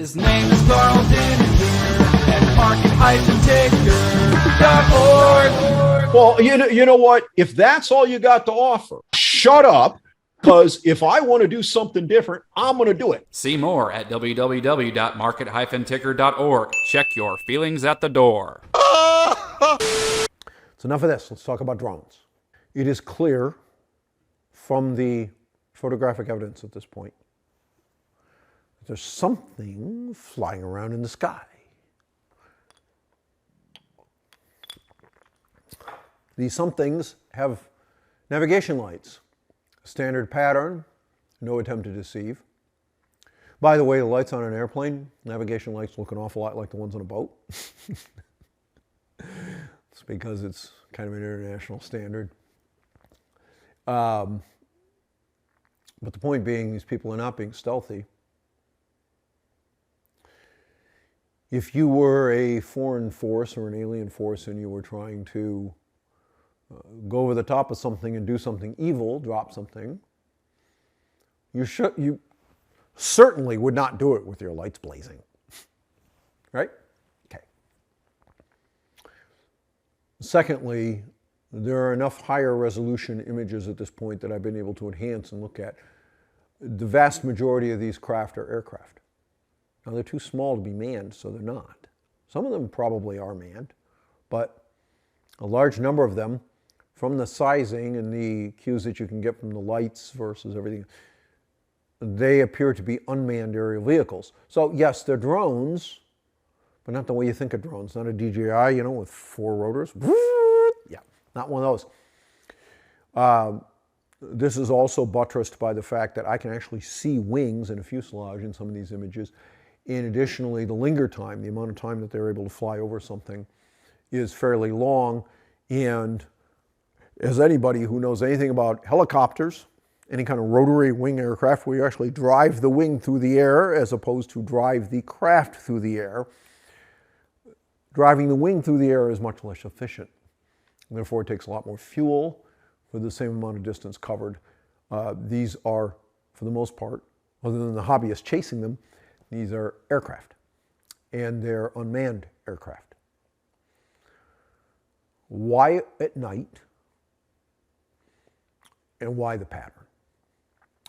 His name is Carl Denninger at market-taker.org. Well, you know what? If that's all you got to offer, shut up. Because if I want to do something different, I'm going to do it. See more at www.market-taker.org. Check your feelings at the door. So enough of this. Let's talk about drones. It is clear from the photographic evidence at this point that there's something flying around in the sky. These somethings have navigation lights. Standard pattern, no attempt to deceive. By the way, the lights on an airplane, navigation lights look an awful lot like the ones on a boat. It's because it's kind of an international standard. But the point being, these people are not being stealthy. If you were a foreign force or an alien force and you were trying to go over the top of something and do something evil, drop something, you certainly would not do it with your lights blazing. Right? Okay. Secondly, there are enough higher resolution images at this point that I've been able to enhance and look at. The vast majority of these craft are aircraft. Now, they're too small to be manned, so they're not. Some of them probably are manned, but a large number of them, from the sizing and the cues that you can get from the lights versus everything, they appear to be unmanned aerial vehicles. So yes, they're drones, but not the way you think of drones. Not a DJI, with 4 rotors. Yeah, not one of those. This is also buttressed by the fact that I can actually see wings and a fuselage in some of these images. And additionally, the linger time, the amount of time that they're able to fly over something, is fairly long. And as anybody who knows anything about helicopters, any kind of rotary wing aircraft where you actually drive the wing through the air as opposed to drive the craft through the air, driving the wing through the air is much less efficient. Therefore, it takes a lot more fuel for the same amount of distance covered. These are, for the most part, other than the hobbyists chasing them, these are aircraft, and they're unmanned aircraft. Why at night? And why the pattern?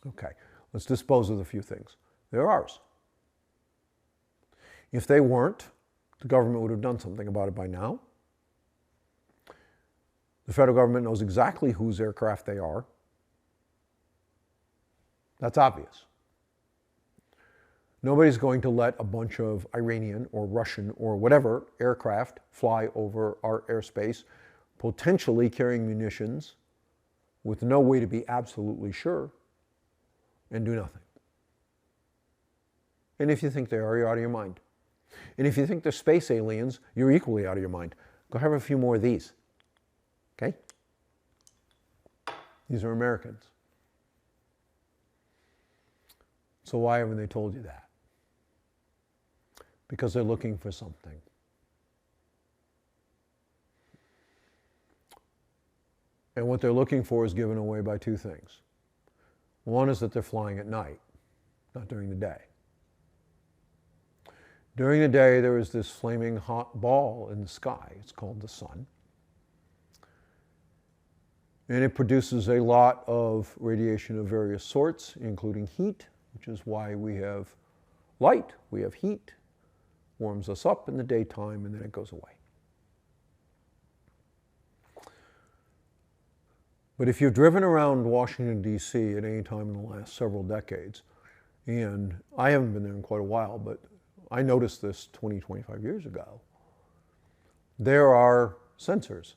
Okay, let's dispose of a few things. They're ours. If they weren't, the government would have done something about it by now. The federal government knows exactly whose aircraft they are. That's obvious. Nobody's going to let a bunch of Iranian or Russian or whatever aircraft fly over our airspace, potentially carrying munitions, with no way to be absolutely sure, and do nothing. And if you think they are, you're out of your mind. And if you think they're space aliens, you're equally out of your mind. Go have a few more of these. Okay? These are Americans. So why haven't they told you that? Because they're looking for something. And what they're looking for is given away by 2 things. One is that they're flying at night, not during the day. During the day, there is this flaming hot ball in the sky. It's called the sun. And it produces a lot of radiation of various sorts, including heat, which is why we have light, we have heat, warms us up in the daytime, and then it goes away. But if you've driven around Washington, D.C. at any time in the last several decades, and I haven't been there in quite a while, but I noticed this 20, 25 years ago, there are sensors.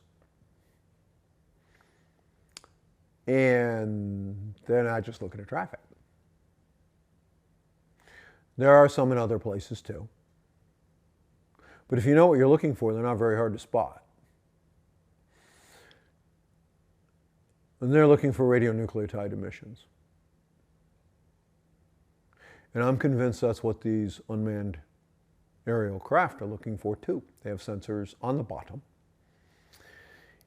And they're not just looking at traffic. There are some in other places too. But if you know what you're looking for, they're not very hard to spot. And they're looking for radionucleotide emissions. And I'm convinced that's what these unmanned aerial craft are looking for too. They have sensors on the bottom.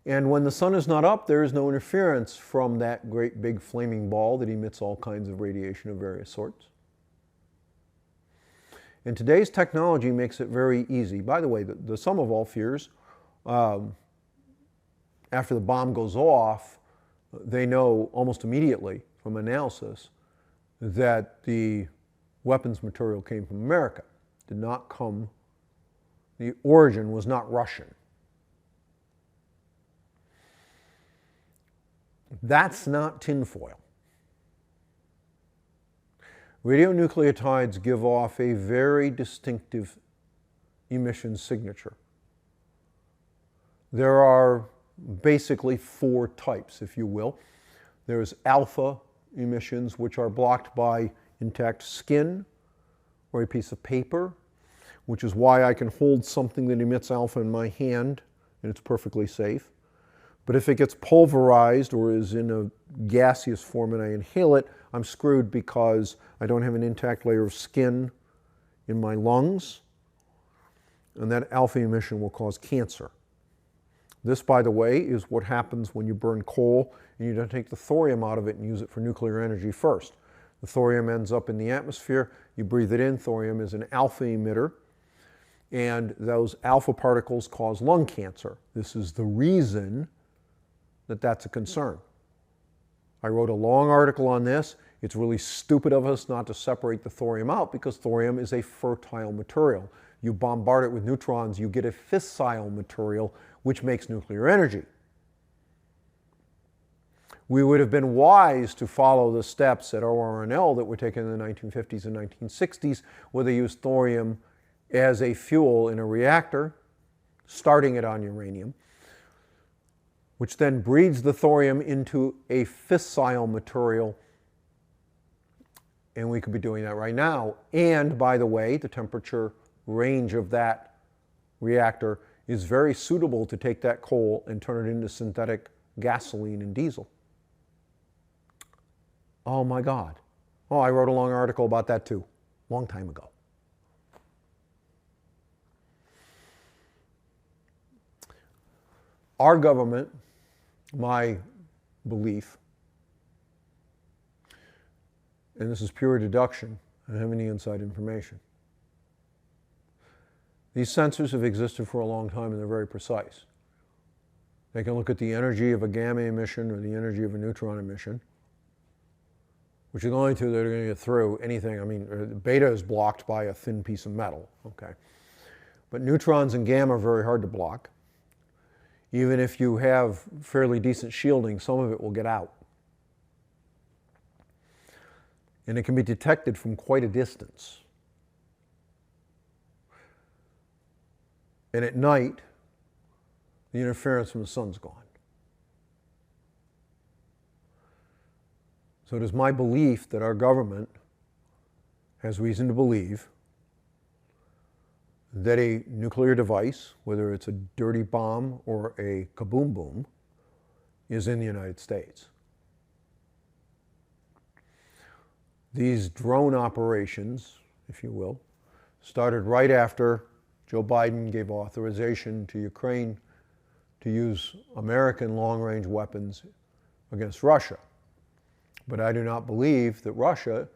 And when the sun is not up, there is no interference from that great big flaming ball that emits all kinds of radiation of various sorts. And today's technology makes it very easy. By the way, the sum of all fears, after the bomb goes off, they know almost immediately from analysis that the weapons material came from America. Did not come, the origin was not Russian. That's not tinfoil. Radionucleotides give off a very distinctive emission signature. There are basically 4 types, if you will. There's alpha emissions, which are blocked by intact skin or a piece of paper, which is why I can hold something that emits alpha in my hand and it's perfectly safe. But if it gets pulverized or is in a gaseous form and I inhale it, I'm screwed because I don't have an intact layer of skin in my lungs, and that alpha emission will cause cancer. This, by the way, is what happens when you burn coal and you don't take the thorium out of it and use it for nuclear energy first. The thorium ends up in the atmosphere, you breathe it in. Thorium is an alpha emitter, and those alpha particles cause lung cancer. This is the reason that that's a concern. I wrote a long article on this. It's really stupid of us not to separate the thorium out because thorium is a fertile material. You bombard it with neutrons, you get a fissile material, which makes nuclear energy. We would have been wise to follow the steps at ORNL that were taken in the 1950s and 1960s, where they used thorium as a fuel in a reactor, starting it on uranium, which then breeds the thorium into a fissile material. And we could be doing that right now. And by the way, the temperature range of that reactor is very suitable to take that coal and turn it into synthetic gasoline and diesel. Oh my God. Oh, I wrote a long article about that too, long time ago. Our government, my belief, and this is pure deduction, I don't have any inside information. These sensors have existed for a long time and they're very precise. They can look at the energy of a gamma emission or the energy of a neutron emission, which are the only two that are going to get through anything. I mean, beta is blocked by a thin piece of metal, okay? But neutrons and gamma are very hard to block. Even if you have fairly decent shielding, some of it will get out. And it can be detected from quite a distance. And at night, the interference from the sun's gone. So it is my belief that our government has reason to believe that a nuclear device, whether it's a dirty bomb or a kaboom boom, is in the United States. These drone operations, if you will, started right after Joe Biden gave authorization to Ukraine to use American long-range weapons against Russia. But I do not believe that Russia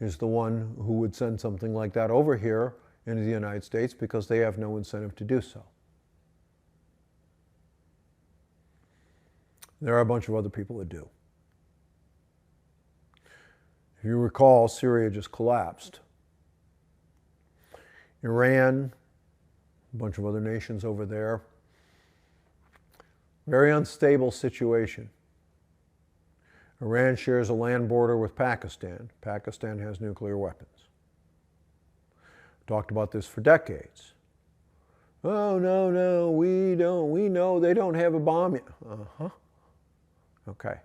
is the one who would send something like that over here into the United States because they have no incentive to do so. There are a bunch of other people that do. If you recall, Syria just collapsed. Iran, a bunch of other nations over there. Very unstable situation. Iran shares a land border with Pakistan. Pakistan has nuclear weapons. Talked about this for decades. Oh, no, we don't. We know they don't have a bomb yet. Uh-huh. Okay.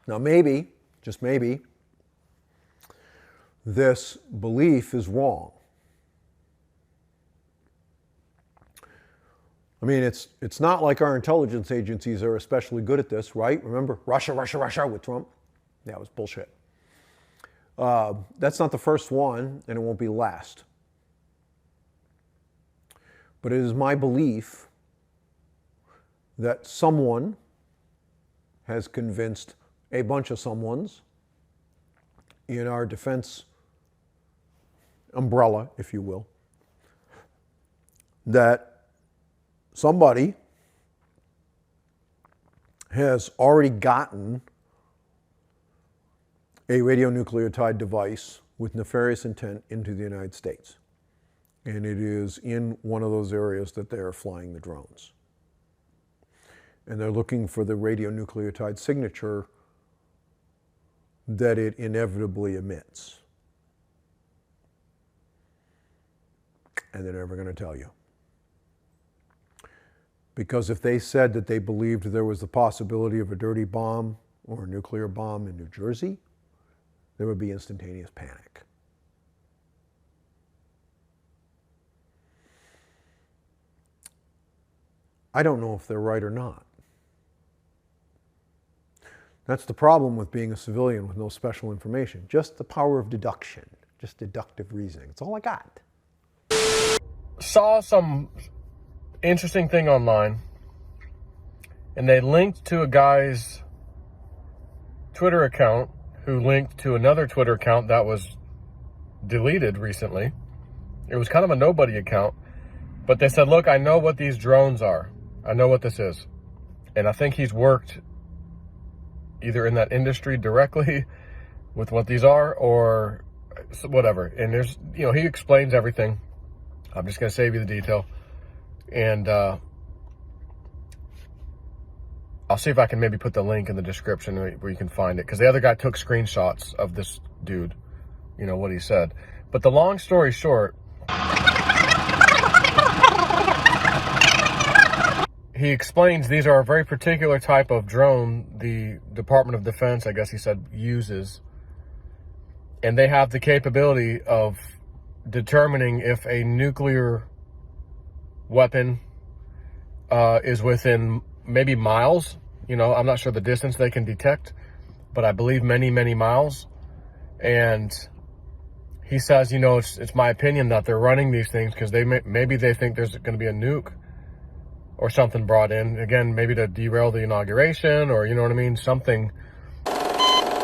Now maybe, just maybe, this belief is wrong. I mean, it's not like our intelligence agencies are especially good at this, right? Remember, Russia with Trump? Yeah, it was bullshit. That's not the first one, and it won't be the last. But it is my belief that someone has convinced a bunch of someones in our defense umbrella, if you will, that somebody has already gotten a radionucleotide device with nefarious intent into the United States. And it is in one of those areas that they are flying the drones. And they're looking for the radionucleotide signature that it inevitably emits. And they're never going to tell you. Because if they said that they believed there was the possibility of a dirty bomb or a nuclear bomb in New Jersey, there would be instantaneous panic. I don't know if they're right or not. That's the problem with being a civilian with no special information. Just the power of deduction, just deductive reasoning. It's all I got. Saw some interesting thing online, and they linked to a guy's Twitter account who linked to another Twitter account that was deleted recently. It was kind of a nobody account, but they said, look, I know what these drones are. I know what this is. And I think he's worked either in that industry directly with what these are or whatever. And there's, you know, he explains everything. I'm just going to save you the detail. And I'll see if I can maybe put the link in the description where you can find it. Because the other guy took screenshots of this dude, you know, what he said. But the long story short, he explains these are a very particular type of drone the Department of Defense, I guess he said, uses. And they have the capability of determining if a nuclear weapon is within maybe miles. You know, I'm not sure the distance they can detect, but I believe many, many miles. And he says, you know, it's my opinion that they're running these things because maybe they think there's going to be a nuke or something brought in, again, maybe to derail the inauguration, or, you know what I mean, something